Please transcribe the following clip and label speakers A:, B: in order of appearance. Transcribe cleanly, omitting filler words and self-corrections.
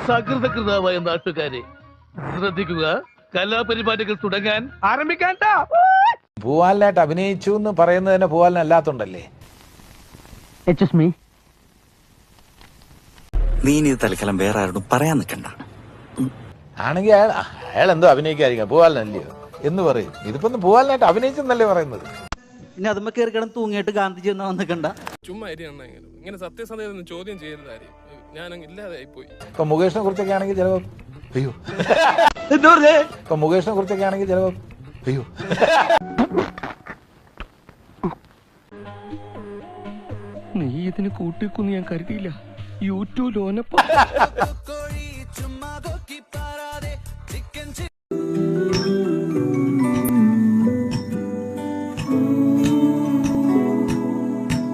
A: സകൃതകൃതാവായ നാട്ടുകാരെ ശ്രദ്ധിക്കുക, കലാപരിപാടികൾ തുടങ്ങാൻ ആരംഭിക്കാൻ.
B: ഭൂവാലിനായിട്ട് അഭിനയിച്ചു എന്ന് പറയുന്നത് തന്നെ ഭൂവാലിന് അല്ലാത്തോണ്ടല്ലേ?
C: നീ ഇത് തൽക്കാലം വേറെ ആരോടും പറയാൻ നിൽക്കണ്ട.
B: ആണെങ്കിൽ അയാൾ എന്തോ അഭിനയിക്കാതിരിക്കാം, ഭൂവാലിനല്ലയോ എന്ന് പറയും. ഇതിപ്പോ ഭൂവാലിനായിട്ട് അഭിനയിച്ചെന്നല്ലേ പറയുന്നത്.
D: ഇനി അതുമ്പോ കയറി കിടന്ന് തൂങ്ങിയിട്ട് ഗാന്ധിജി ഒന്നും വന്നിക്കണ്ട.
E: ചുമ്മാ ഇങ്ങനെ സത്യസന്ധത ചോദ്യം ചെയ്യരുതാരും. ഞാൻ ഇല്ലാതായി പോയി.
B: ഇപ്പൊ മുകേഷിനെ കുറിച്ചൊക്കെ ആണെങ്കിൽ ചിലപ്പോ അയ്യോ, ഇപ്പൊ മുകേഷിനെ കുറിച്ചൊക്കെ ആണെങ്കിൽ ചിലപ്പോ അയ്യോ.
F: നീ ഇതിന് കൂട്ടിക്കൊന്ന് ഞാൻ കരുതിയില്ല. യൂട്യൂബ് ലോനപ്പ